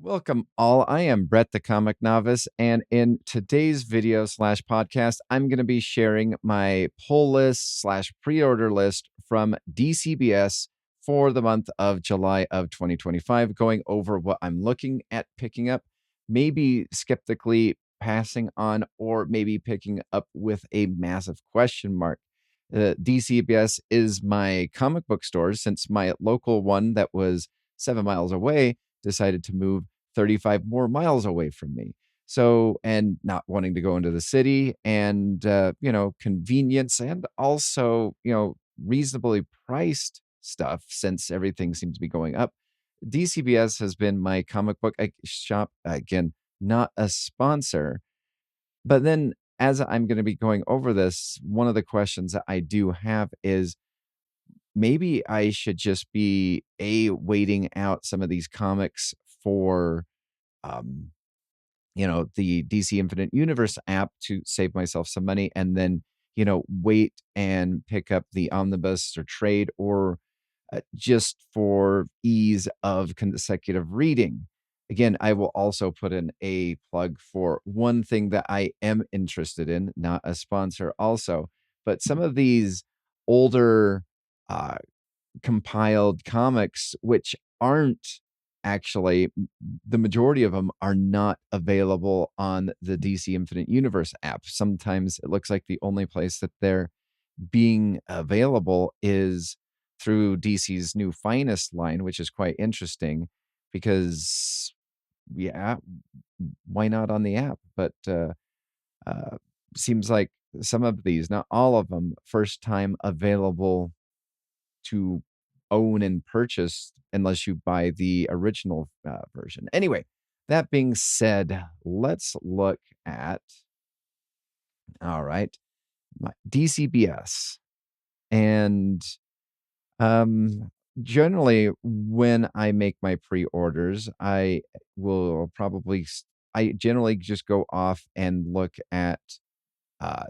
Welcome all. I am Brett the Comic Novice, and in today's video slash podcast, I'm going to be sharing my pull list slash pre-order list from DCBS for the month of July of 2025, going over what I'm looking at picking up, maybe skeptically passing on, or maybe picking up with a massive question mark. DCBS is my comic book store since my local one that was 7 miles away decided to move 35 more miles away from me. So, and not wanting to go into the city and, convenience and also, reasonably priced stuff since everything seems to be going up. DCBS has been my comic book shop. Again, not a sponsor. But then as I'm going to be going over this, one of the questions that I do have is maybe I should just be waiting out some of these comics for um the DC Infinite Universe app to save myself some money and then wait and pick up the omnibus or trade or just for ease of consecutive reading. Again, I will also put in a plug for one thing that I am interested in, not a sponsor also, but some of these older uh, compiled comics, which aren't actually, the majority of them are not available on the DC Infinite Universe app. Sometimes it looks like the only place that they're being available is through DC's new Finest line, which is quite interesting because, yeah, why not on the app? But uh, seems like some of these, not all of them, first time available to own and purchase unless you buy the original version. Anyway, that being said, let's look at, all right, my DCBS. And um, generally, when I make my pre-orders, will probably, I generally just go off and look at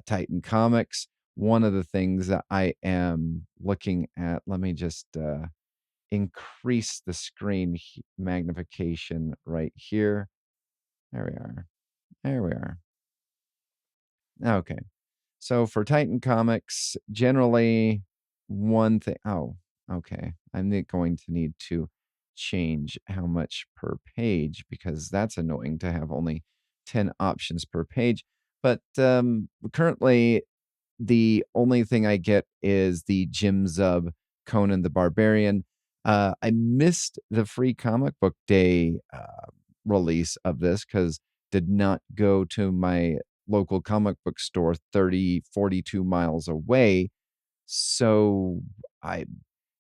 Titan Comics. One of the things that I am looking at, let me just increase the screen magnification right here. There we are. There we are. Okay. So for Titan Comics, generally one thing. Oh, okay. Going to need to change how much per page because that's annoying to have only 10 options per page. But currently, the only thing I get is the Jim Zub Conan the Barbarian. I missed the free comic book day release of this because did not go to my local comic book store 42 miles away. So I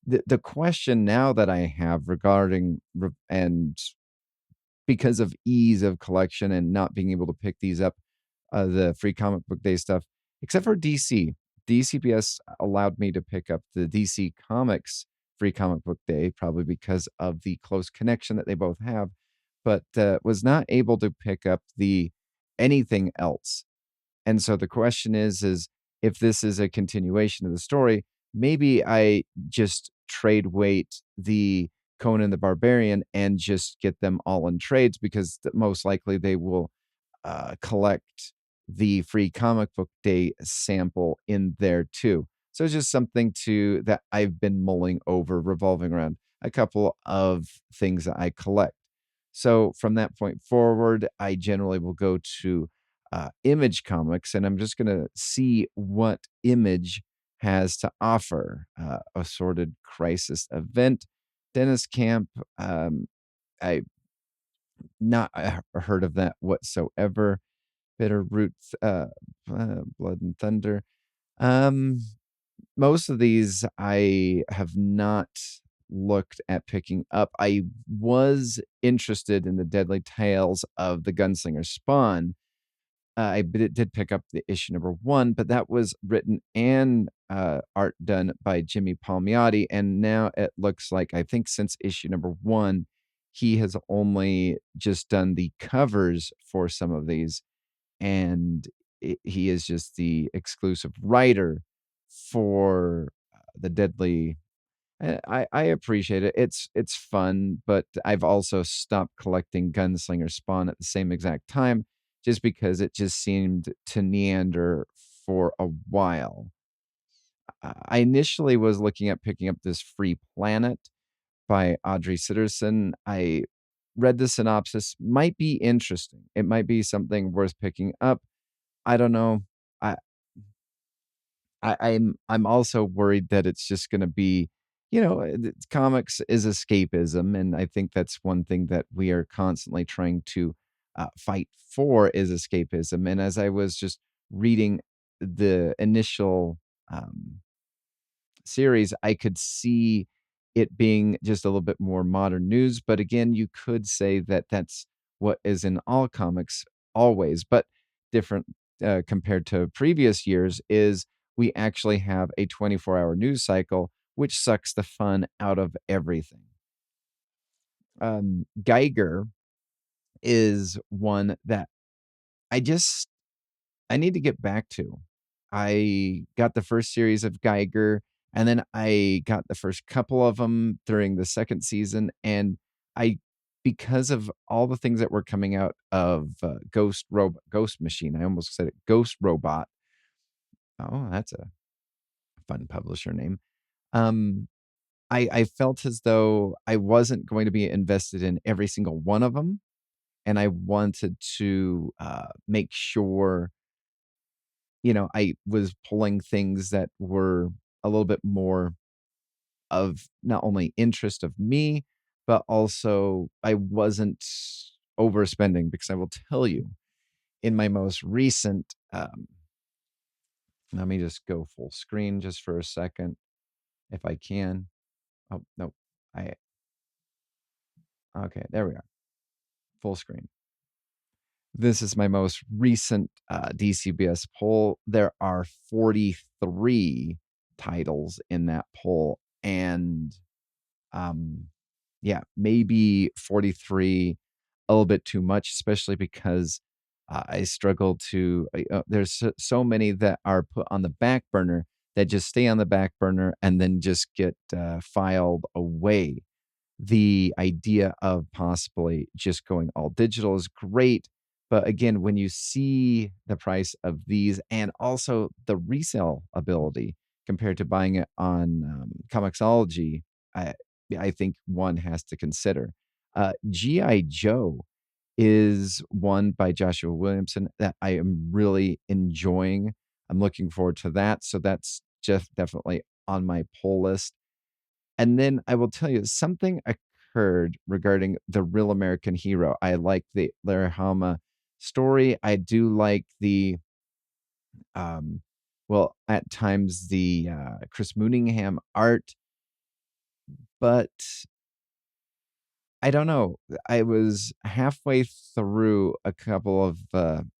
the question now that I have regarding and because of ease of collection and not being able to pick these up, the free comic book day stuff, except for DC. DCBS allowed me to pick up the DC Comics free comic book day, probably because of the close connection that they both have, but was not able to pick up the anything else. And so the question is if this is a continuation of the story, maybe I just trade weight the Conan the Barbarian and just get them all in trades because most likely they will collect the free comic book day sample in there too. So it's just something to that I've been mulling over, revolving around a couple of things that I collect. So from that point forward, I generally will go to Image Comics, and I'm just going to see what Image has to offer. Assorted Crisis Event, Dennis Camp. I not heard of that whatsoever. Bitter Roots, Blood and Thunder. Um, Most of these I have not looked at picking up. I was interested in the Deadly Tales of the Gunslinger Spawn. Did pick up the issue number one, but that was written and art done by Jimmy Palmiotti. And now it looks like, I think since issue number one, he has only just done the covers for some of these. And he is just the exclusive writer for the Deadly. I appreciate it. It's fun, but I've also stopped collecting Gunslinger Spawn at the same exact time just because it just seemed to neander for a while. I initially was looking at picking up this Free Planet by Audrey Sitterson. I read the synopsis, might be interesting. It might be something worth picking up. I don't know. I I'm also worried that it's just gonna be, comics is escapism, and I think that's one thing that we are constantly trying to, fight for is escapism, and as I was just reading the initial, series, I could see it being just a little bit more modern news, but again, you could say that that's what is in all comics always, but different, compared to previous years is we actually have a 24-hour news cycle, which sucks the fun out of everything. Geiger is one that I just I need to get back to. I got the first series of Geiger, and then I got the first couple of them during the 2nd season, and I because of all the things that were coming out of, Ghost Machine, I almost said it, Ghost Robot. Oh, that's a fun publisher name. Um, I felt as though I wasn't going to be invested in every single one of them, and I wanted to, make sure I was pulling things that were a little bit more of not only interest of me, but also I wasn't overspending because I will tell you in my most recent, let me just go full screen just for a second if I can. Oh, no. I okay, there we are. Full screen. This is my most recent DCBS poll. There are 43 titles in that poll. And yeah, maybe 43 a little bit too much, especially because I struggle to. There's so many that are put on the back burner that just stay on the back burner and then just get filed away. The idea of possibly just going all digital is great. But again, when you see the price of these and also the resale ability compared to buying it on Comixology, I, I think one has to consider. G.I. Joe is one by Joshua Williamson that I am really enjoying. I'm looking forward to that. So that's just definitely on my pull list. And then I will tell you something occurred regarding the Real American Hero. I like the Larry Hama story. I do like the well, at times the Chris Mooningham art, but I don't know. I was halfway through a couple of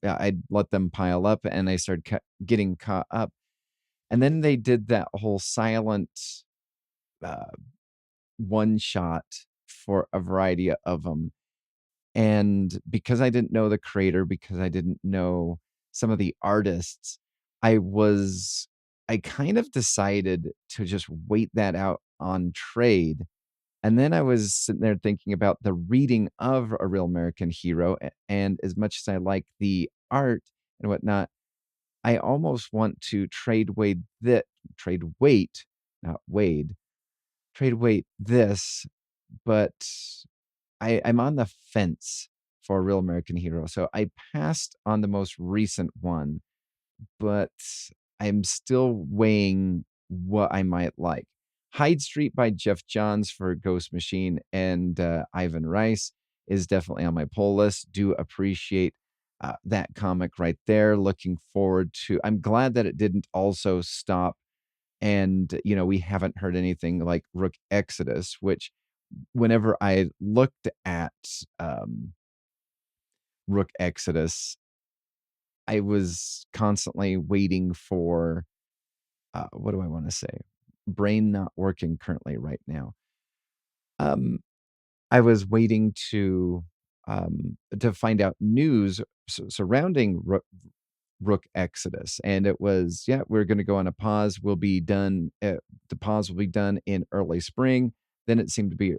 yeah, I'd let them pile up and I started getting caught up. And then they did that whole silent uh, one shot for a variety of them. And because I didn't know the creator, because I didn't know some of the artists, I was I kind of decided to just wait that out on trade. And then I was sitting there thinking about the reading of A Real American Hero, and as much as I like the art and whatnot, I almost want to trade weight, not Wade, trade weight this, but I'm on the fence for a Real American Hero. So I passed on the most recent one, but I'm still weighing what I might like. Hyde Street by Jeff Johns for Ghost Machine and Ivan Rice is definitely on my pull list. Do appreciate that comic right there. Looking forward to. I'm glad that it didn't also stop, and we haven't heard anything like Rook Exodus, which whenever I looked at um, Rook Exodus, I was constantly waiting for what do I want to say? Brain not working currently right now. Um, I was waiting to find out news surrounding Rook Exodus, and it was, yeah, we're going to go on a pause. We'll be done. The pause will be done in early spring. Then it seemed to be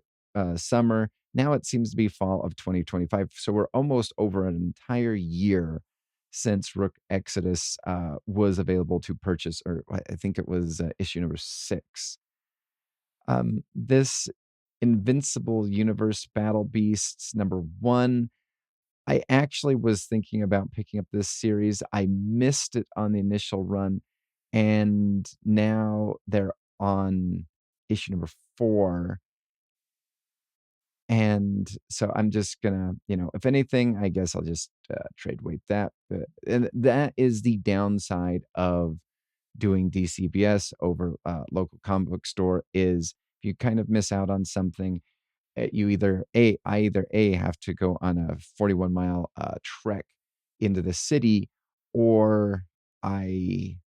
summer. Now it seems to be fall of 2025. So we're almost over an entire year since Rook Exodus was available to purchase, or I think it was issue number 6. This Invincible Universe Battle Beasts number 1. I actually was thinking about picking up this series. I missed it on the initial run, and now they're on issue number 4. And so I'm just gonna, if anything, I guess I'll just trade weight that. But and that is the downside of doing DCBS over local comic book store, is you kind of miss out on something. You either I either have to go on a 41-mile trek into the city, or I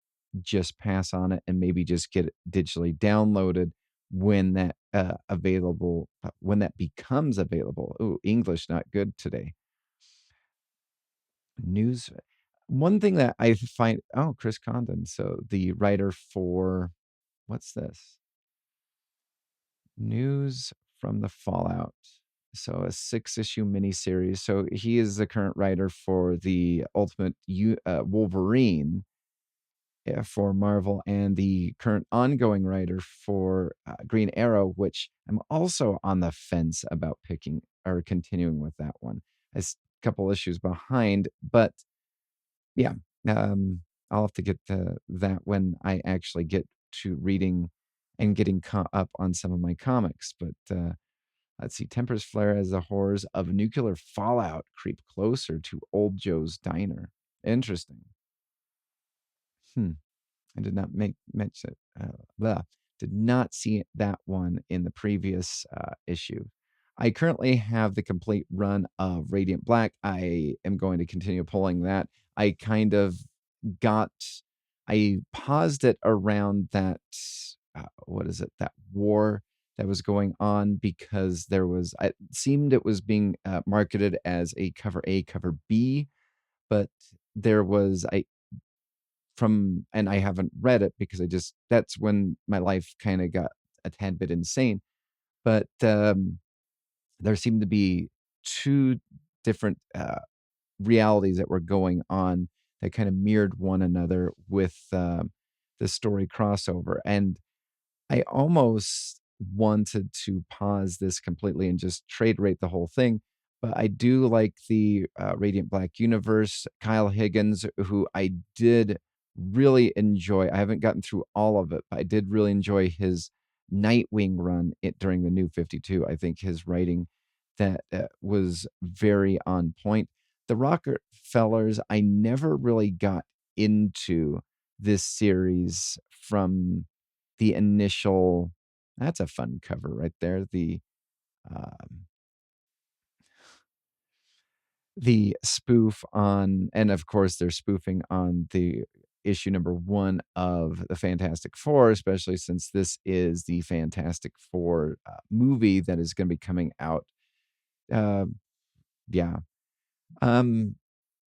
just pass on it and maybe just get it digitally downloaded when that becomes available. Ooh, English not good today. News. One thing that I find, oh, Chris Condon, so the writer for, what's this? News from the Fallout. So a 6-issue miniseries. So he is the current writer for the Ultimate Wolverine for Marvel, and the current ongoing writer for Green Arrow, which I'm also on the fence about picking or continuing with that one. It's a couple issues behind, but yeah, um, I'll have to get to that when I actually get to reading and getting caught up on some of my comics. But let's see. Tempers flare as the horrors of nuclear fallout creep closer to Old Joe's diner. Interesting. Hmm. I did not make mention. Did not see that one in the previous issue. I currently have the complete run of Radiant Black. I am going to continue pulling that. I kind of got. I paused it around that. What is it? That war that was going on, because there was. It seemed it was being marketed as a cover A, cover B, but there was. And I haven't read it because that's when my life kind of got a tad bit insane. But there seemed to be two different realities that were going on that kind of mirrored one another with the story crossover. And I almost wanted to pause this completely and just trade rate the whole thing. But I do like the Radiant Black universe. Kyle Higgins, who I did really enjoy. I haven't gotten through all of it, but I did really enjoy his Nightwing run during the New 52. I think his writing that was very on point. The Rockefellers, I never really got into this series from the initial. That's a fun cover right there. Um, the spoof on, and of course they're spoofing on the issue number 1 of the Fantastic Four, especially since this is the Fantastic Four movie that is going to be coming out. Uh, yeah. Um,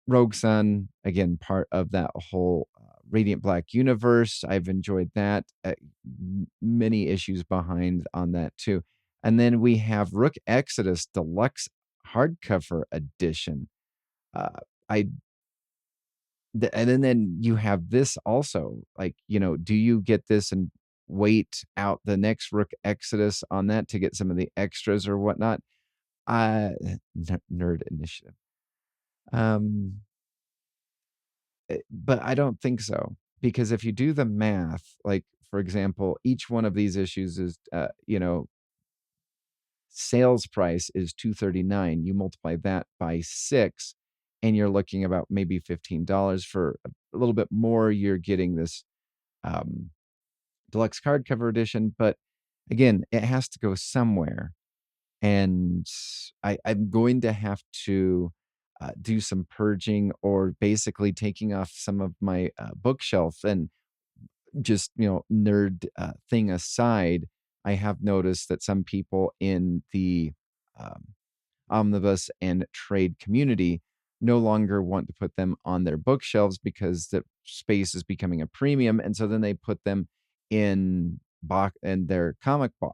Rogue Sun, again, part of that whole Radiant Black universe. I've enjoyed that. Many issues behind on that too. And then we have Rook Exodus Deluxe Hardcover Edition. Uh, I and then you have this also. Like, do you get this and wait out the next Rook Exodus on that to get some of the extras or whatnot? Uh, Nerd Initiative. Um, but I don't think so, because if you do the math, like for example, each one of these issues is, sales price is 239. You multiply that by 6, and you're looking about maybe $15 for a little bit more. You're getting this um, deluxe hardcover edition, but again, it has to go somewhere, and I'm going to have to do some purging, or basically taking off some of my bookshelf. And just, nerd thing aside, I have noticed that some people in the um, omnibus and trade community no longer want to put them on their bookshelves because the space is becoming a premium, and so then they put them in their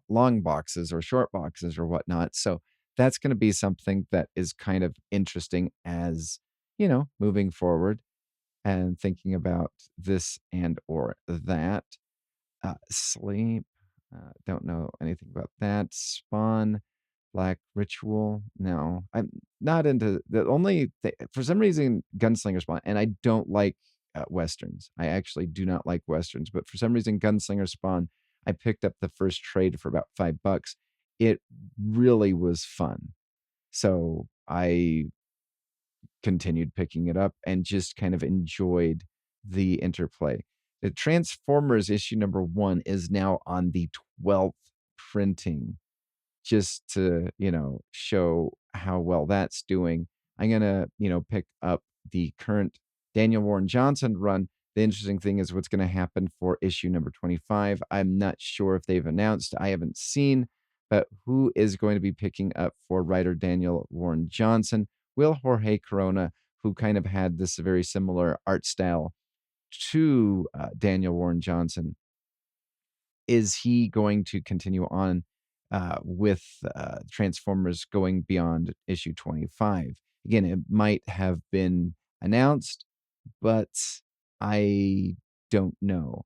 long boxes or short boxes or whatnot. So that's going to be something that is kind of interesting as moving forward and thinking about this and or that. Sleep. Don't know anything about that. Spawn, Black Ritual. No, I'm not into the only for some reason Gunslinger Spawn, and I don't like westerns. I actually do not like westerns, but for some reason Gunslinger Spawn, I picked up the first trade for about $5. It really was fun, so I continued picking it up and just kind of enjoyed the interplay. The Transformers issue number 1 is now on the 12th printing, just to, show how well that's doing. I'm going to, pick up the current Daniel Warren Johnson run. The interesting thing is what's going to happen for issue number 25. I'm not sure if they've announced, I haven't seen, but who is going to be picking up for writer Daniel Warren Johnson? Will Jorge Corona, who kind of had this very similar art style to Daniel Warren Johnson, is he going to continue on with Transformers going beyond issue 25? Again, it might have been announced, but I don't know.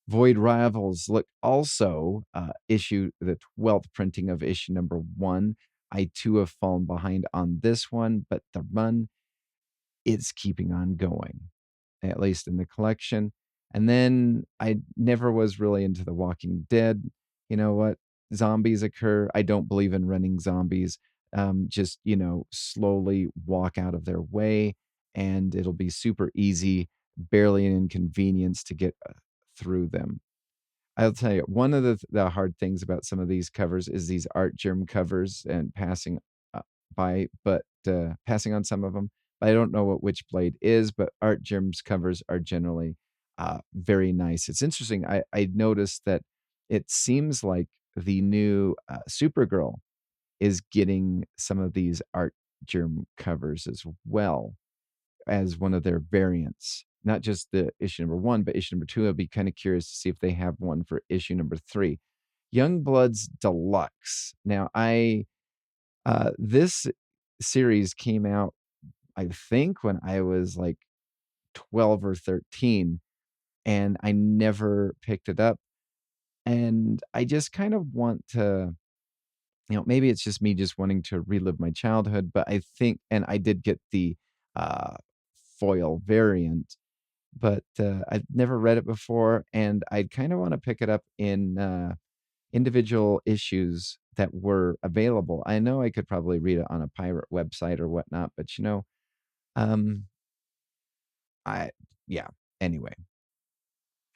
Void Rivals look also issue the 12th printing of issue number 1. I too have fallen behind on this one, but the run is keeping on going, at least in the collection. And then I never was really into The Walking Dead. You know what? Zombies occur. I don't believe in running zombies. Just, slowly walk out of their way, and it'll be super easy, barely an inconvenience to get through them. I'll tell you, one of the hard things about some of these covers is these art germ covers and passing passing on some of them. I don't know what which blade is, but art germs covers are generally very nice. It's interesting. I noticed that it seems like the new Supergirl is getting some of these art germ covers as well as one of their variants. Not just the issue number 1, but issue number 2. I'll be kind of curious to see if they have one for issue number 3. Youngbloods Deluxe. Now, this series came out, I think, when I was like 12 or 13, and I never picked it up. And I just kind of want to, maybe it's just me just wanting to relive my childhood, but I think, and I did get the uh, foil variant, but I've never read it before, and I kind of want to pick it up in individual issues that were available. I know I could probably read it on a pirate website or whatnot, but um, I yeah. Anyway,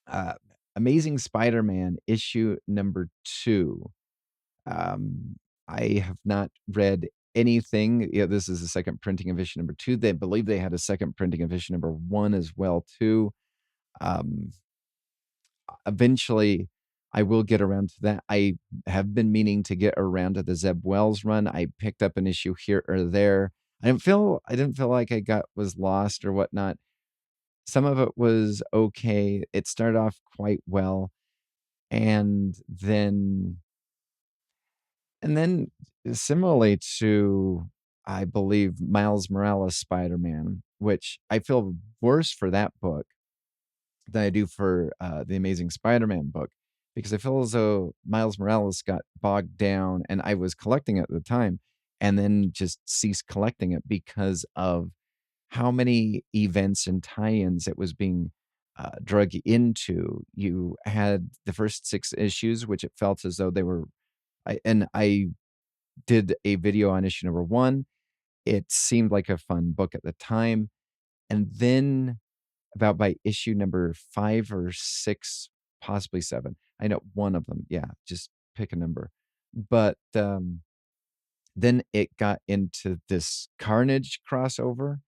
uh, Amazing Spider-Man issue number 2. Um, I have not read anything. Yeah, this is the second printing of issue number 2. They believe they had a second printing of issue number 1 as well too. Um, Eventually I will get around to that. I have been meaning to get around to the Zeb Wells run. I picked up an issue here or there. I didn't feel like I was lost or whatnot. Some of it was okay. It started off quite well. And then similarly to, I believe, Miles Morales Spider-Man, which I feel worse for that book than I do for the Amazing Spider-Man book, because I feel as though Miles Morales got bogged down, and I was collecting it at the time, and then just ceased collecting it because of how many events and tie-ins it was being drug into. You had the first 6 issues, which it felt as though they were. I did a video on issue number 1. It seemed like a fun book at the time, and then about by issue number 5 or 6, possibly 7. I know one of them. Yeah, just pick a number. But then it got into this Carnage crossover.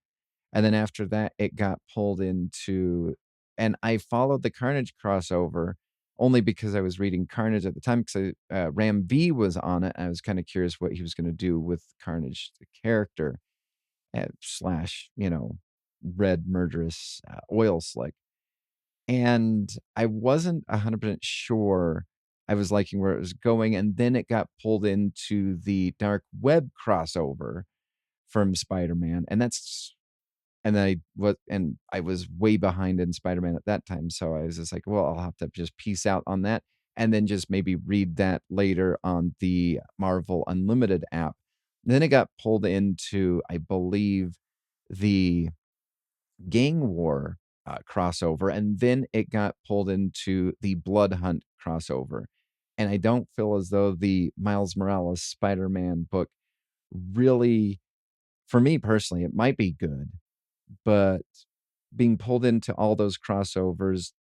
And then after that, it got pulled into, and I followed the Carnage crossover only because I was reading Carnage at the time, because Ram V was on it. And I was kind of curious what he was going to do with Carnage, the character. slash, red murderous oil slick. And I wasn't 100% sure I was liking where it was going. And then it got pulled into the dark web crossover from Spider-Man. And I was way behind in Spider-Man at that time. So I was just like, well, I'll have to just piece out on that and then just maybe read that later on the Marvel Unlimited app. Then it got pulled into, I believe, the Gang War crossover, and then it got pulled into the Blood Hunt crossover. And I don't feel as though the Miles Morales Spider-Man book really, for me personally, it might be good, but being pulled into all those crossovers,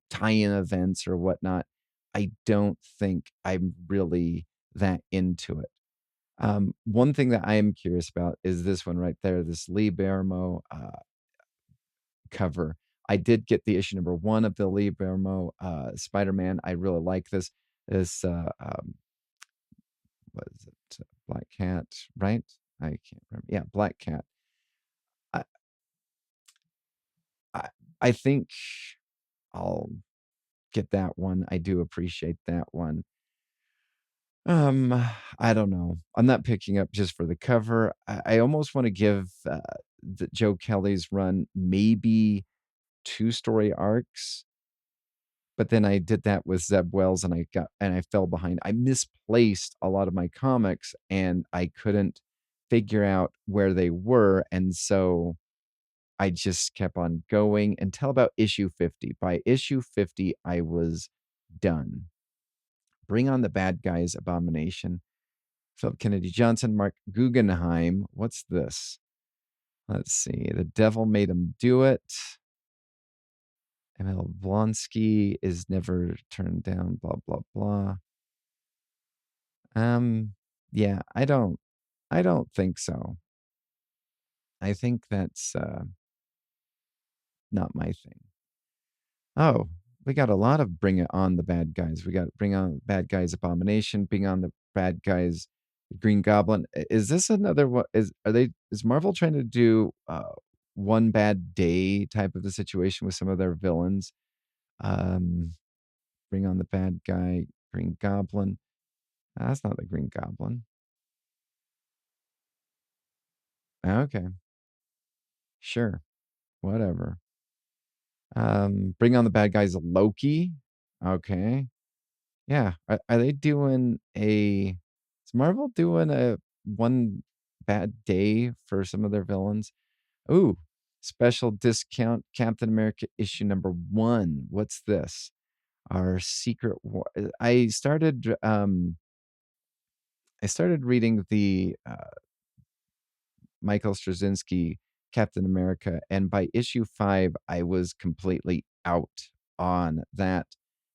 tie-in events or whatnot, I don't think I'm really that into it. One thing that I am curious about is this one right there, this Lee Bermo cover. I did get the issue number 1 of the Lee Bermo Spider-Man. I really like this what is it? Black Cat, right? I can't remember. Yeah, Black Cat. I I, I think I'll get that one. I do appreciate that one. Um, I don't know. I'm not picking up just for the cover. I almost want to give the Joe Kelly's run maybe 2 story arcs, but then I did that with Zeb Wells and I fell behind. I misplaced a lot of my comics and I couldn't figure out where they were. And so I just kept on going until about issue 50. By issue 50, I was done. Bring on the Bad Guys Abomination. Philip Kennedy Johnson, Mark Guggenheim. What's this? Let's see. The Devil Made Him Do It. Emil Blonsky is never turned down, blah, blah, blah. Yeah, I don't think so. I think that's not my thing. Oh, we got a lot of Bring It On the Bad Guys. We got Bring On the Bad Guys Abomination, Bring On the Bad Guys Green Goblin. Is this another one? Is Marvel trying to do one bad day type of a situation with some of their villains? Um, Bring On the Bad Guy, Green Goblin. That's not the Green Goblin. Okay, sure, whatever. Bring On the Bad Guys Loki. Okay. Yeah. Are they doing is Marvel doing a one bad day for some of their villains? Ooh, special discount Captain America issue number 1. What's this? Our Secret War. I started reading the Michael Straczynski Captain America, and by issue 5, I was completely out on that.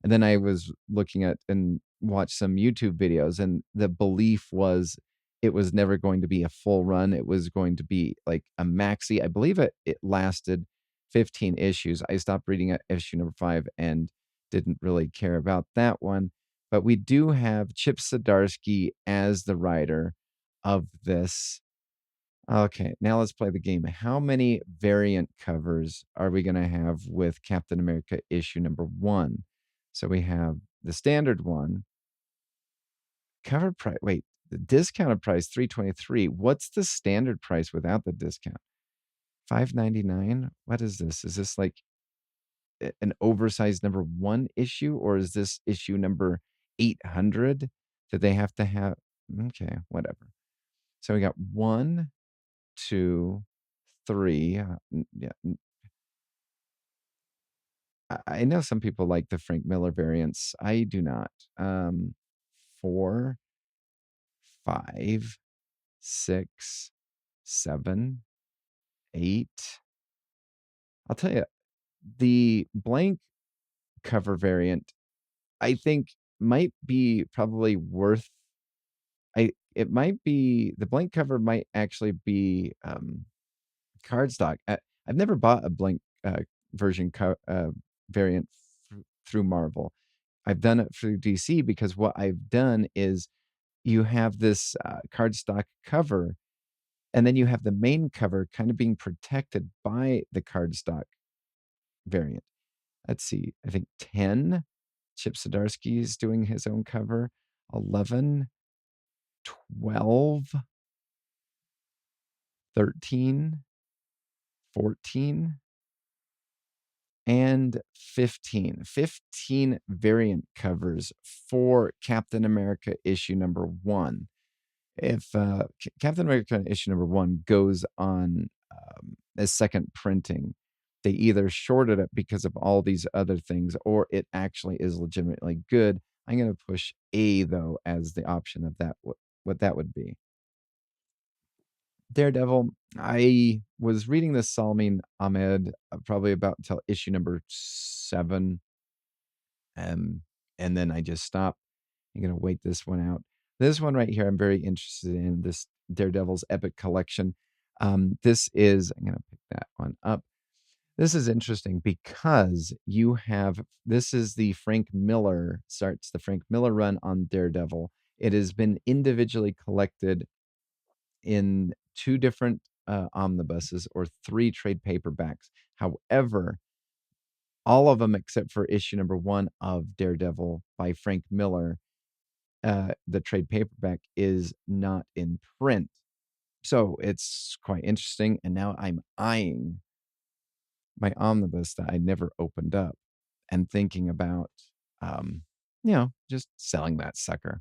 And then I was looking at and watched some YouTube videos, and the belief was it was never going to be a full run. It was going to be like a maxi. I believe it lasted 15 issues. I stopped reading at issue number 5 and didn't really care about that one. But we do have Chip Zdarsky as the writer of this. Okay, now let's play the game. How many variant covers are we going to have with Captain America issue number 1? So we have the standard one. Cover price. Wait, the discounted price $323. What's the standard price without the discount? $599. What is this? Is this like an oversized number 1 issue, or is this issue number 800 that they have to have? Okay, whatever. So we got 1, 2, 3. Yeah, I know some people like the Frank Miller variants. I do not. 4, 5, 6, 7, 8. I'll tell you, the blank cover variant, I think might be probably worth. It might be the blank cover might actually be cardstock. I've never bought a blank version variant through Marvel. I've done it through DC because what I've done is you have this cardstock cover And then you have the main cover kind of being protected by the cardstock variant. Let's see, I think 10, Chip Zdarsky is doing his own cover, 11, 12, 13, 14, and 15. 15 variant covers for Captain America issue number 1. If Captain America issue number 1 goes on a second printing, they either shorted it because of all these other things, or it actually is legitimately good. I'm going to push A, though, as the option of that, what that would be. Daredevil, I was reading this Salmin Ahmed probably about until issue number 7, and then I just stopped. I'm going to wait this one out. This one right here, I'm very interested in, this Daredevil's Epic Collection. This is, I'm going to pick that one up. This is interesting because you have, this is the Frank Miller, starts the Frank Miller run on Daredevil. It has been individually collected in 2 different omnibuses or 3 trade paperbacks. However, all of them except for issue number 1 of Daredevil by Frank Miller, the trade paperback is not in print. So it's quite interesting. And now I'm eyeing my omnibus that I never opened up and thinking about, just selling that sucker.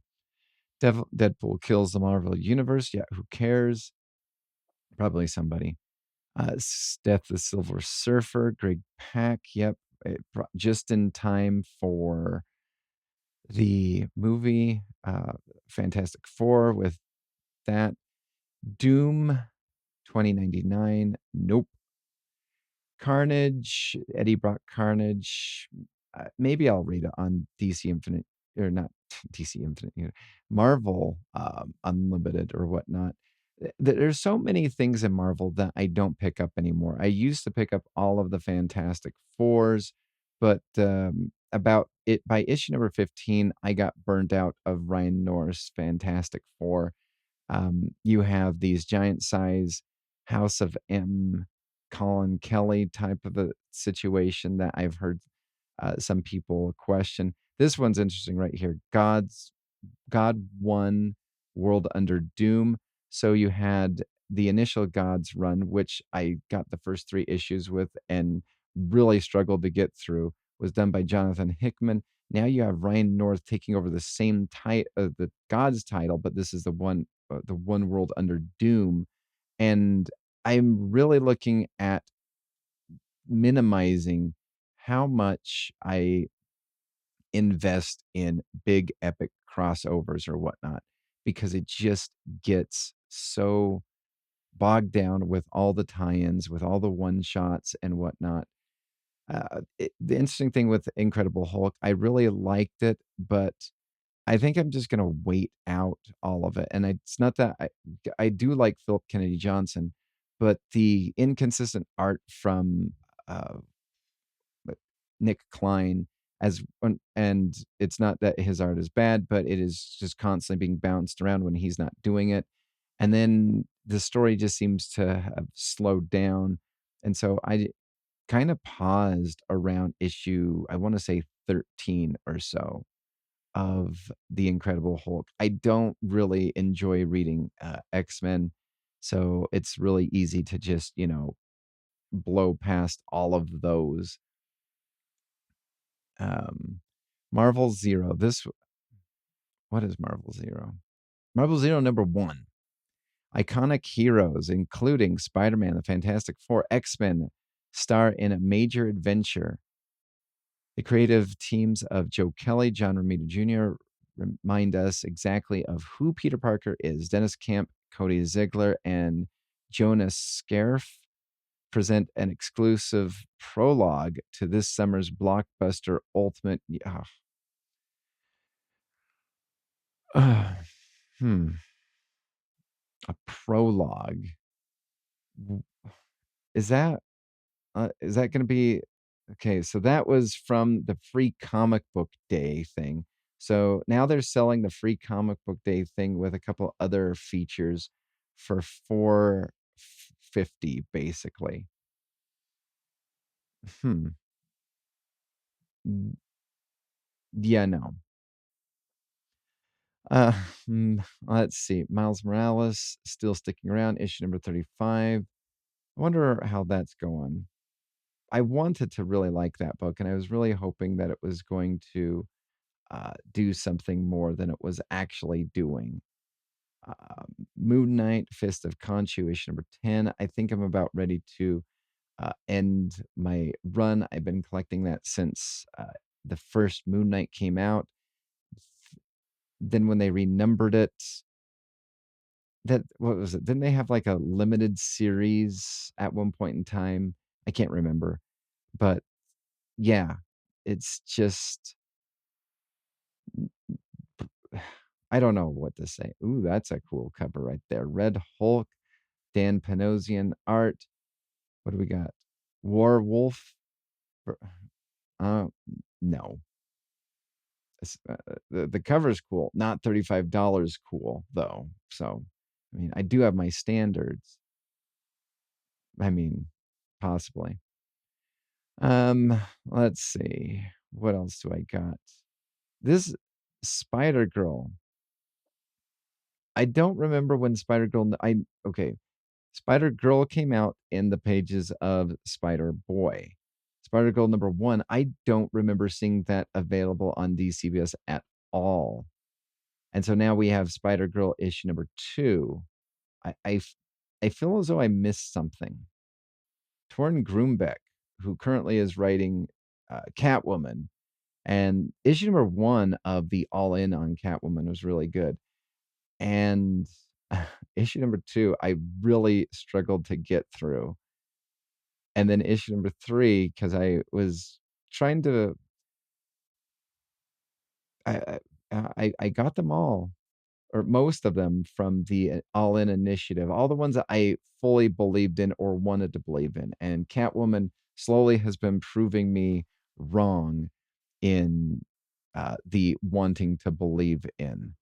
Deadpool kills the Marvel Universe. Yeah, who cares? Probably somebody. Death the Silver Surfer, Greg Pak. Yep, just in time for the movie Fantastic Four with that. Doom 2099. Nope. Carnage, Eddie Brock Carnage. Maybe I'll read it on DC Infinite, or not DC Infinite, Marvel Unlimited or whatnot. There's so many things in Marvel that I don't pick up anymore. I used to pick up all of the Fantastic Fours, but about it by issue number 15, I got burned out of Ryan Norris Fantastic Four. You have these giant size House of M, Colin Kelly type of a situation that I've heard some people question. This one's interesting right here. God won, world under doom. So you had the initial Gods run, which I got the first 3 issues with and really struggled to get through, was done by Jonathan Hickman. Now you have Ryan North taking over the same the Gods title, but this is the one world under doom. And I'm really looking at minimizing how much I invest in big epic crossovers or whatnot, because it just gets so bogged down with all the tie-ins, with all the one shots and whatnot. The interesting thing with Incredible Hulk, I really liked it, but I think I'm just gonna wait out all of it. And it's not that I do like Philip Kennedy Johnson, but the inconsistent art from uh, Nick Klein and it's not that his art is bad, but it is just constantly being bounced around when he's not doing it. And then the story just seems to have slowed down. And so I kind of paused around issue, I want to say 13 or so of The Incredible Hulk. I don't really enjoy reading X-Men, so it's really easy to just, blow past all of those. Um, Marvel Zero. What is Marvel Zero? Marvel Zero number 1. Iconic heroes, including Spider-Man, the Fantastic Four, X-Men, star in a major adventure. The creative teams of Joe Kelly, John Romita Jr. remind us exactly of who Peter Parker is. Dennis Camp, Cody Ziegler, and Jonas Scarf present an exclusive prologue to this summer's blockbuster Ultimate. A prologue. Is that going to be okay? So that was from the free comic book day thing. So now they're selling the free comic book day thing with a couple other features. for 450 basically. Hmm. Mm, yeah, no. Uh, let's see. Miles Morales still sticking around, issue number 35. I wonder how that's going. I wanted to really like that book, and I was really hoping that it was going to do something more than it was actually doing. Moon Knight, Fist of Khonshu, issue number 10. I think I'm about ready to end my run. I've been collecting that since the first Moon Knight came out. Then when they renumbered it, that what was it? Didn't they have like a limited series at one point in time? I can't remember. But yeah, it's just I don't know what to say. Ooh, that's a cool cover right there. Red Hulk, Dan Panosian art. What do we got? Warwolf. Uh, no. The cover's cool. Not $35 cool though. So, I mean, I do have my standards. I mean, possibly. Let's see. What else do I got? This Spider Girl. I don't remember when Spider Girl. Okay. Spider Girl came out in the pages of Spider Boy. Spider Girl number 1. I don't remember seeing that available on DCBS at all. And so now we have Spider Girl issue number 2. I feel as though I missed something. Torn Groombeck, who currently is writing Catwoman, and issue number 1 of the All In on Catwoman was really good. And issue number 2, I really struggled to get through. And then issue number 3, because I was trying to, I got them all or most of them from the All In initiative, all the ones that I fully believed in or wanted to believe in. And Catwoman slowly has been proving me wrong in the wanting to believe in.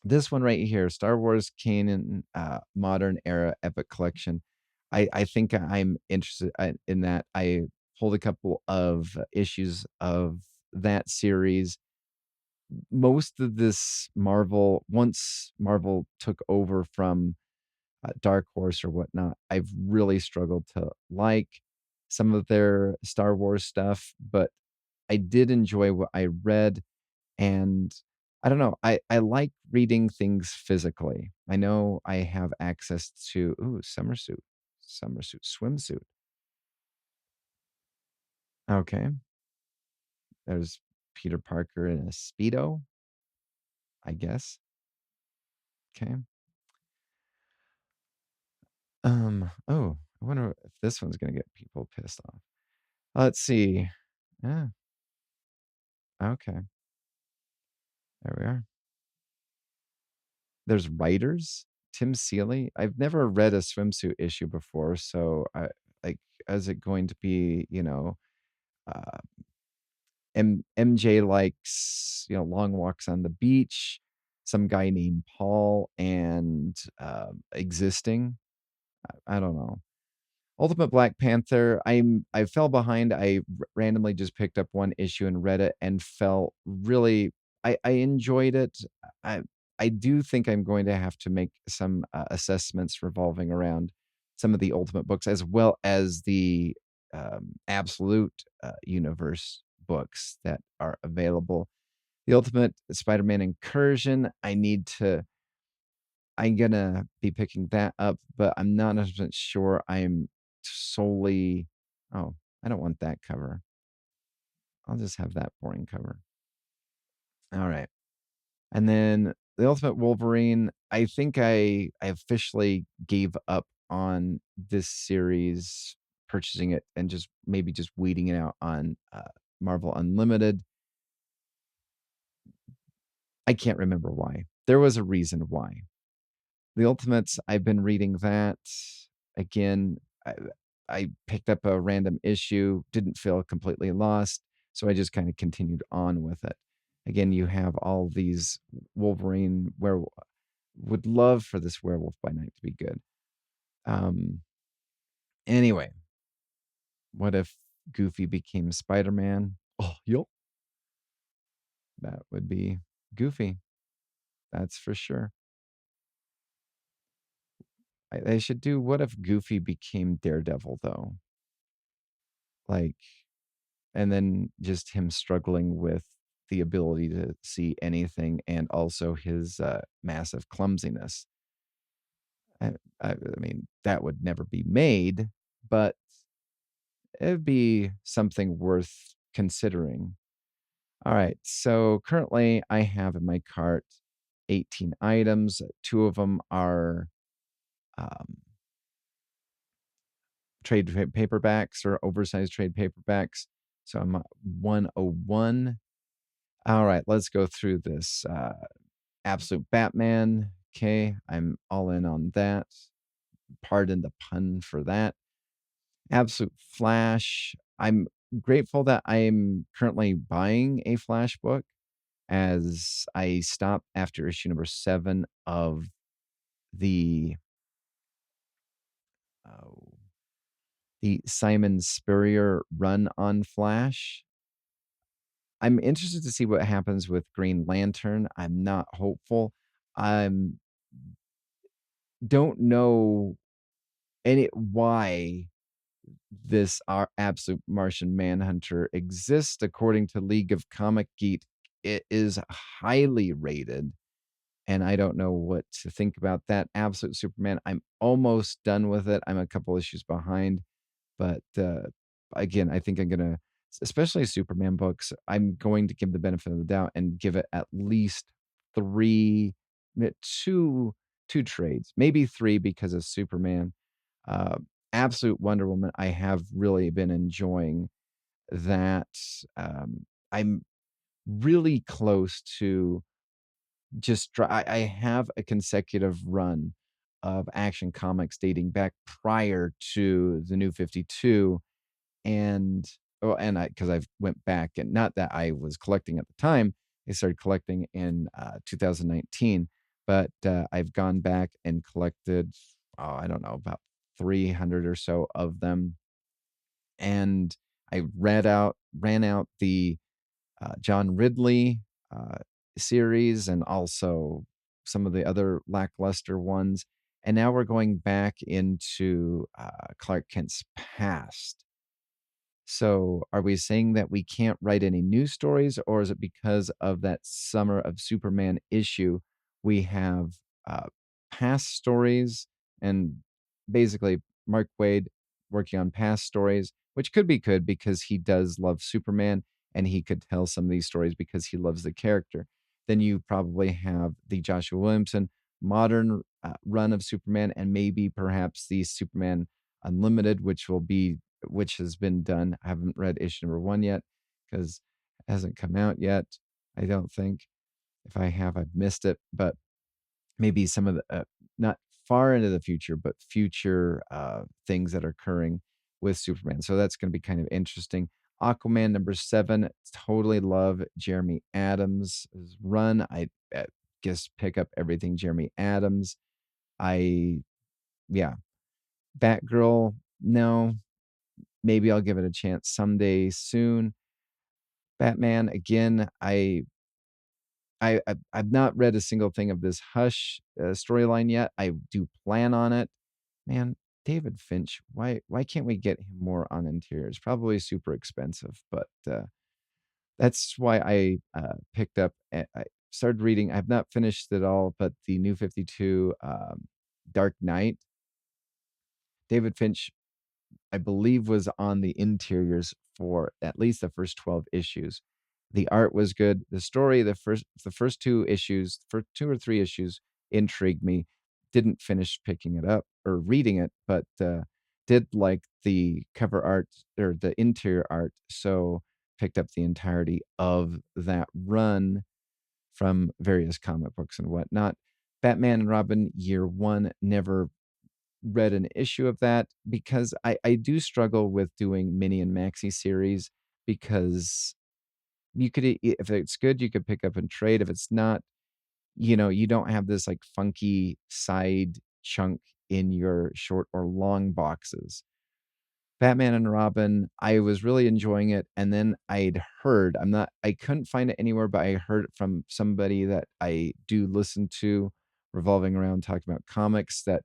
This one right here, Star Wars Canon Modern Era Epic Collection. I think I'm interested in that. I pulled a couple of issues of that series. Most of this Marvel, once Marvel took over from Dark Horse or whatnot, I've really struggled to like some of their Star Wars stuff, but I did enjoy what I read. And I don't know, I like reading things physically. I know I have access to, ooh, swimsuit. Okay. There's Peter Parker in a Speedo, I guess. Okay. Oh, I wonder if this one's gonna get people pissed off. Let's see. Yeah, okay. There we are. There's writers. Tim Seeley. I've never read a swimsuit issue before, so I like, is it going to be, uh, MJ likes, long walks on the beach, some guy named Paul, and existing. I don't know. Ultimate Black Panther, I fell behind. Randomly just picked up one issue and read it and felt really I enjoyed it. I I do think I'm going to have to make some assessments revolving around some of the Ultimate books as well as the Absolute Universe books that are available. The Ultimate Spider-Man Incursion, I'm gonna be picking that up, but I'm not 100% sure I'm solely. Oh, I don't want that cover. I'll just have that boring cover. All right. And then the Ultimate Wolverine, I think I officially gave up on this series, purchasing it and just maybe just weeding it out on Marvel Unlimited. I can't remember why. There was a reason why. The Ultimates, I've been reading that again. I, I picked up a random issue, didn't feel completely lost, so I just kind of continued on with it. Again, you have all these Wolverine Would love for this Werewolf by Night to be good. Um, anyway, what if Goofy became Spider-Man? Oh, yup. That would be Goofy. That's for sure. They should do what if Goofy became Daredevil though? Like, and then just him struggling with the ability to see anything and also his massive clumsiness. I, I mean, that would never be made, but it'd be something worth considering. All right. So currently I have in my cart 18 items. Two of them are um, paperbacks or oversized trade paperbacks. So I'm at 101. All right. Let's go through this. Absolute Batman. Okay. I'm all in on that. Pardon the pun for that. Absolute Flash. I'm grateful that I'm currently buying a Flash book as I stopped after issue number 7 of the oh, the Simon Spurrier run on Flash. I'm interested to see what happens with Green Lantern. I'm not hopeful. I don't know any why this our absolute Martian Manhunter exists. According to League of Comic Geek, it is highly rated, and I don't know what to think about that. Absolute Superman, I'm almost done with it. I'm a couple issues behind, but again, I think I'm gonna, especially Superman books, I'm going to give the benefit of the doubt and give it at least three, two, two trades, maybe three because of Superman. Uh, Absolute Wonder Woman, I have really been enjoying that. I'm really close to just I have a consecutive run of Action Comics dating back prior to the New 52, and oh, and I because I've went back and not that I was collecting at the time, I started collecting in 2019, but I've gone back and collected, oh, I don't know, about 300 or so of them, and I ran out the John Ridley uh, series and also some of the other lackluster ones. And now we're going back into Clark Kent's past. So, are we saying that we can't write any new stories, or is it because of that Summer of Superman issue? We have uh, past stories and basically Mark Waid working on past stories, which could be good because he does love Superman and he could tell some of these stories because he loves the character. Then you probably have the Joshua Williamson modern run of Superman and maybe perhaps the Superman Unlimited, which has been done. I haven't read issue number 1 yet because it hasn't come out yet, I don't think. If I have, I've missed it, but maybe some of the not far into the future, but future things that are occurring with Superman. So that's going to be kind of interesting. Aquaman number 7, totally love Jeremy Adams' run. I guess pick up everything Jeremy Adams. I yeah, Batgirl, no, maybe I'll give it a chance someday soon. Batman, again, I've not read a single thing of this Hush storyline yet. I do plan on it. Man, David Finch, why can't we get him more on interiors? Probably super expensive, but that's why I picked up. I started reading. I've not finished it all, but the New 52 Dark Knight. David Finch, I believe, was on the interiors for at least the first 12 issues. The art was good. The story, the first two issues, for 2 or 3 issues, intrigued me. Didn't finish picking it up or reading it, but did like the cover art or the interior art. So picked up the entirety of that run from various comic books and whatnot. Batman and Robin Year One, never read an issue of that because I do struggle with doing mini and maxi series because you could if it's good you could pick up and trade. If it's not, you don't have this like funky side chunk in your short or long boxes. Batman and Robin, I was really enjoying it, and then I couldn't find it anywhere, but I heard it from somebody that I do listen to revolving around talking about comics that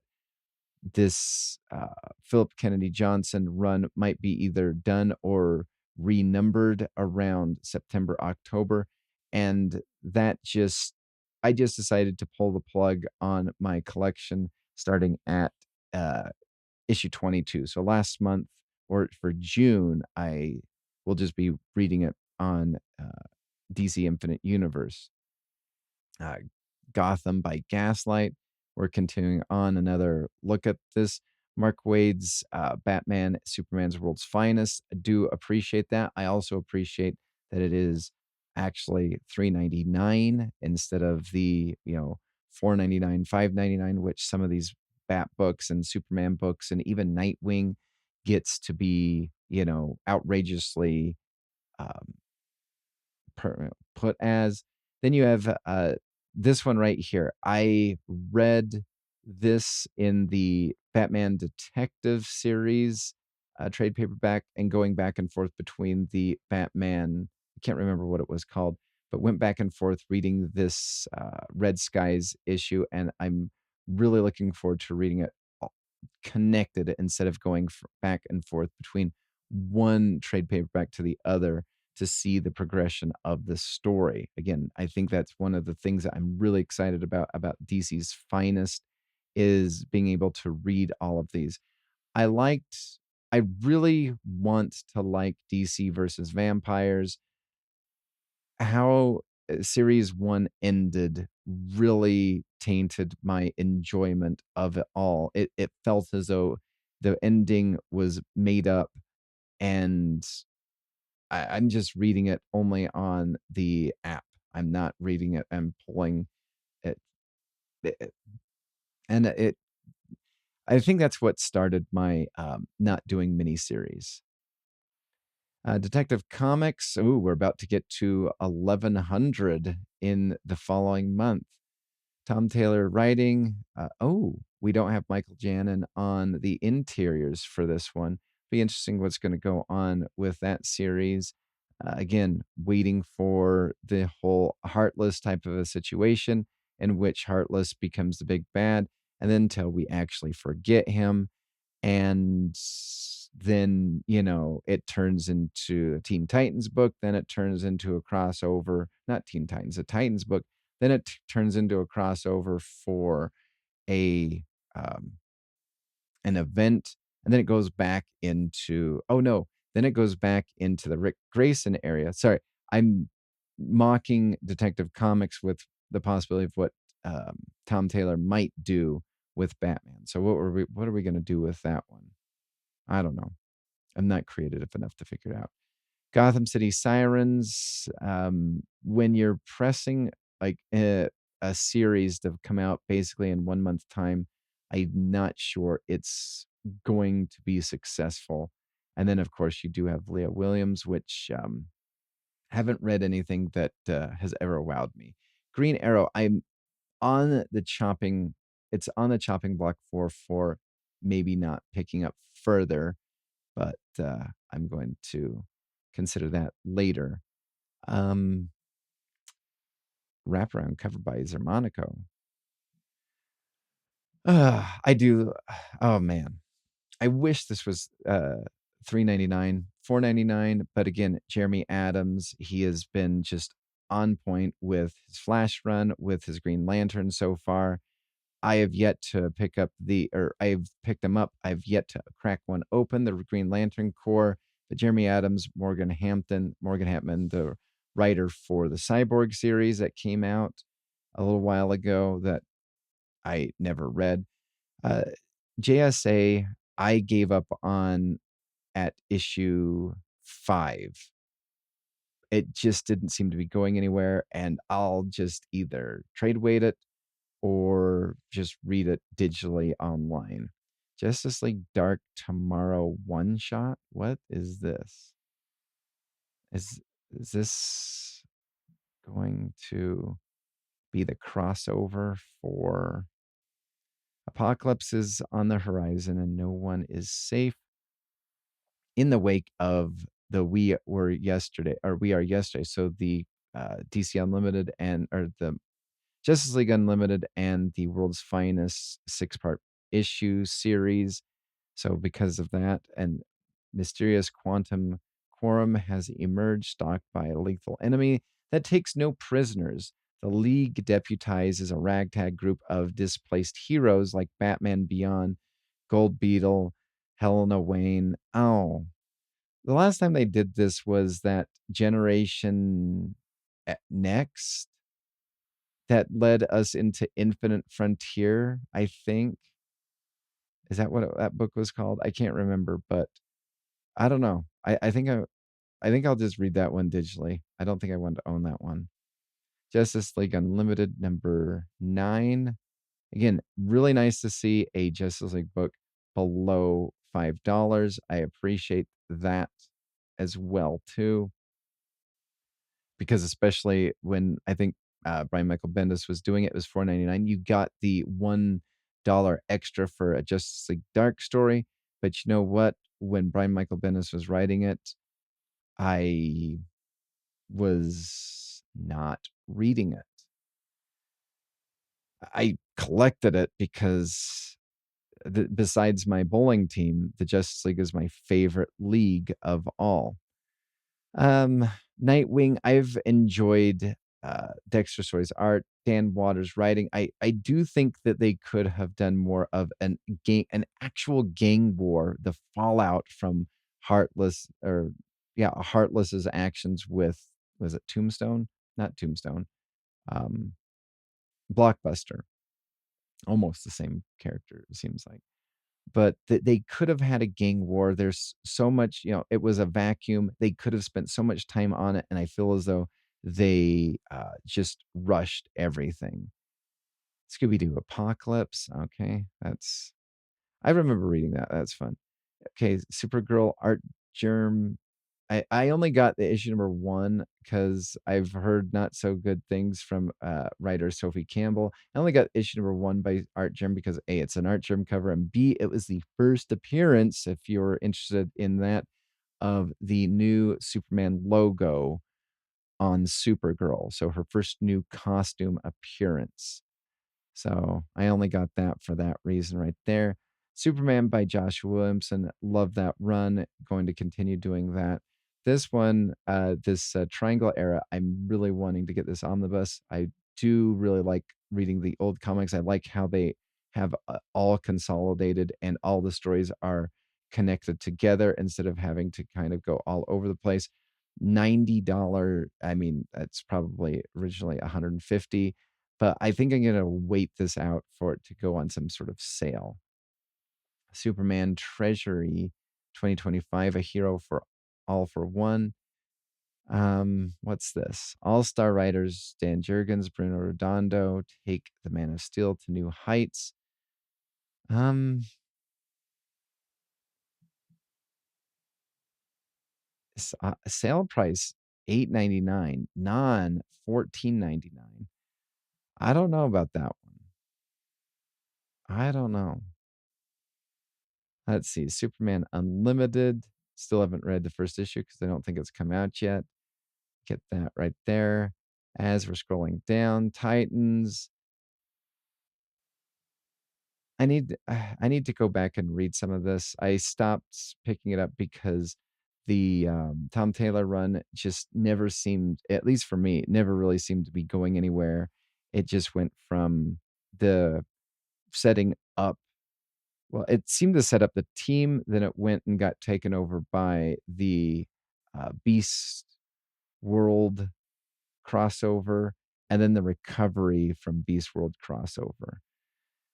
this Philip Kennedy Johnson run might be either done or renumbered around September, October. And I just decided to pull the plug on my collection starting at uh, issue 22. So last month, or for June, I will just be reading it on DC Infinite Universe. uh, Gotham by Gaslight. We're continuing on another look at this. Mark Waid's Batman, Superman's World's Finest. I do appreciate that. I also appreciate that it is actually $3.99 instead of the $4.99, $5.99, which some of these Bat books and Superman books and even Nightwing gets to be outrageously um, put as. Then you have this one right here. I read this in the Batman Detective series trade paperback, and going back and forth between the Batman, I can't remember what it was called, but went back and forth reading this Red Skies issue, and I'm really looking forward to reading it connected instead of going back and forth between one trade paperback to the other to see the progression of the story. Again, I think that's one of the things that I'm really excited about DC's finest is being able to read all of these. I really want to like DC versus Vampires. How series 1 ended really tainted my enjoyment of it all. It felt as though the ending was made up, and I'm just reading it only on the app. I'm not reading it. I'm pulling it, it and I think that's what started my not doing miniseries. Detective Comics. Ooh, we're about to get to 1100 in the following month. Tom Taylor writing. We don't have Michael Janin on the interiors for this one. Be interesting what's going to go on with that series. Again, waiting for the whole Heartless type of a situation in which Heartless becomes the big bad, and then until we actually forget him, and then it turns into a Teen Titans book, then it turns into a crossover, not Teen Titans, a Titans book, then it turns into a crossover for a um, an event, and then it goes back into then it goes back into the Rick Grayson area. Sorry, I'm mocking Detective Comics with the possibility of what Tom Taylor might do with Batman. So what are we going to do with that one? I don't know. I'm not creative enough to figure it out. Gotham City Sirens. When you're pressing like a series to come out basically in 1 month time, I'm not sure it's going to be successful. And then, of course, you do have Leah Williams, which haven't read anything that has ever wowed me. Green Arrow. I'm on the chopping. It's on the chopping block for maybe not picking up further, but I'm going to consider that later. Um, Wraparound cover by Zermanico. I do. Oh man, I wish this was $3.99, $4.99. But again, Jeremy Adams, he has been just on point with his Flash run, with his Green Lantern so far. I have yet to I've picked them up. I've yet to crack one open, the Green Lantern Corps. But Jeremy Adams, Morgan Hampton, the writer for the Cyborg series that came out a little while ago that I never read. Uh, JSA, I gave up on at issue 5. It just didn't seem to be going anywhere, and I'll just either trade weight it or just read it digitally online. Justice League Dark Tomorrow one shot? What is this? Is this going to be the crossover for Apocalypse is on the horizon and no one is safe in the wake of the We Are Yesterday. So the DC Unlimited or the Justice League Unlimited and the World's Finest 6-part issue series. So because of that, and mysterious quantum quorum has emerged, stalked by a lethal enemy that takes no prisoners. The League deputizes a ragtag group of displaced heroes like Batman Beyond, Gold Beetle, Helena Wayne. Oh, the last time they did this was that Generation Next that led us into Infinite Frontier, I think. Is that what that book was called? I can't remember, but I don't know. I think I'll just read that one digitally. I don't think I want to own that one. Justice League Unlimited number 9. Again, really nice to see a Justice League book below $5. I appreciate that as well too, because especially when I think Brian Michael Bendis was doing it was $4.99. You got the $1 extra for a Justice League Dark story, but you know what? When Brian Michael Bendis was writing it, I was not reading it. I collected it because besides my bowling team, the Justice League is my favorite league of all. Nightwing, I've enjoyed Dexter Story's art, Dan Waters' writing. I do think that they could have done more of an actual gang war, the fallout from Heartless's actions with, was it Tombstone? Not Tombstone. Um, Blockbuster. Almost the same character, it seems like. But they could have had a gang war. There's so much, it was a vacuum. They could have spent so much time on it, and I feel as though they just rushed everything. Scooby-Doo Apocalypse. Okay, I remember reading that. That's fun. Okay, Supergirl Art Germ. I only got the issue number 1 because I've heard not so good things from writer Sophie Campbell. I only got issue number 1 by Art Germ because A, it's an Art Germ cover, and B, it was the first appearance, if you're interested in that, of the new Superman logo on Supergirl. So her first new costume appearance. So I only got that for that reason right there. Superman by Joshua Williamson. Love that run. Going to continue doing that. This one, this Triangle era, I'm really wanting to get this omnibus. I do really like reading the old comics. I like how they have all consolidated and all the stories are connected together instead of having to kind of go all over the place. $90. I mean, that's probably originally $150, but I think I'm gonna wait this out for it to go on some sort of sale. Superman Treasury 2025, a hero for all for one. What's this? All-star writers Dan Jurgens, Bruno Redondo take the Man of Steel to new heights. Sale price $8.99, non $14.99. I don't know about that one. I don't know. Let's see. Superman Unlimited. Still haven't read the first issue because I don't think it's come out yet. Get that right there. As we're scrolling down, Titans. I need to go back and read some of this. I stopped picking it up because the Tom Taylor run just never seemed, at least for me, never really seemed to be going anywhere. It just went from the setting up. Well, it seemed to set up the team, then it went and got taken over by the Beast World crossover, and then the recovery from Beast World crossover.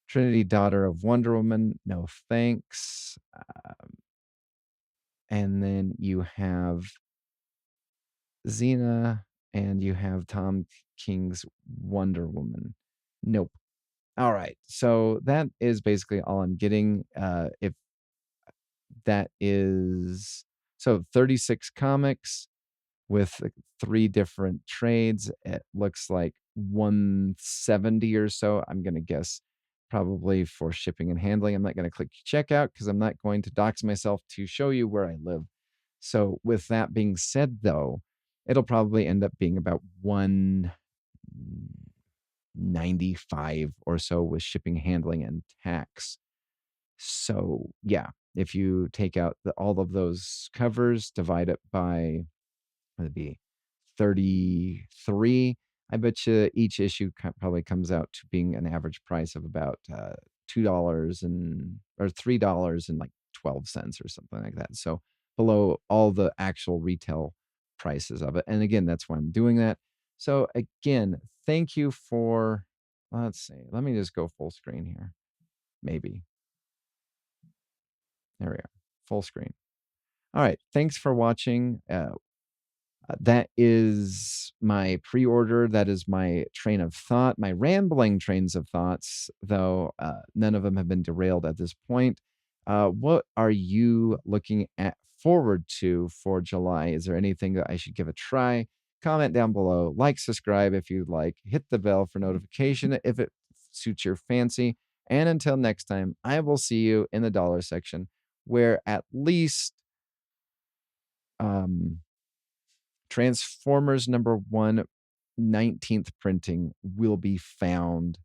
Trinity, daughter of Wonder Woman, no thanks. And then you have Xena, and you have Tom King's Wonder Woman. Nope. All right. So that is basically all I'm getting. If that is so 36 comics with 3 different trades. It looks like 170 or so. I'm going to guess probably for shipping and handling. I'm not going to click checkout because I'm not going to dox myself to show you where I live. So with that being said, though, it'll probably end up being about 195 or so with shipping, handling, and tax. So yeah, if you take out all of those covers, divide it by, what would it be, 33, I bet you each issue probably comes out to being an average price of about $2 and or $3 and like 12 cents or something like that. So below all the actual retail prices of it. And again, that's why I'm doing that. So again, thank you for, let's see, let me just go full screen here. Maybe. There we are. Full screen. All right. Thanks for watching. That is my pre-order. That is my train of thought, my rambling trains of thoughts, though none of them have been derailed at this point. What are you looking at forward to for July? Is there anything that I should give a try? Comment down below, like, subscribe if you'd like, hit the bell for notification if it suits your fancy. And until next time, I will see you in the dollar section where at least um, Transformers #1 19th printing will be found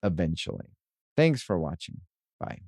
eventually. Thanks for watching. Bye.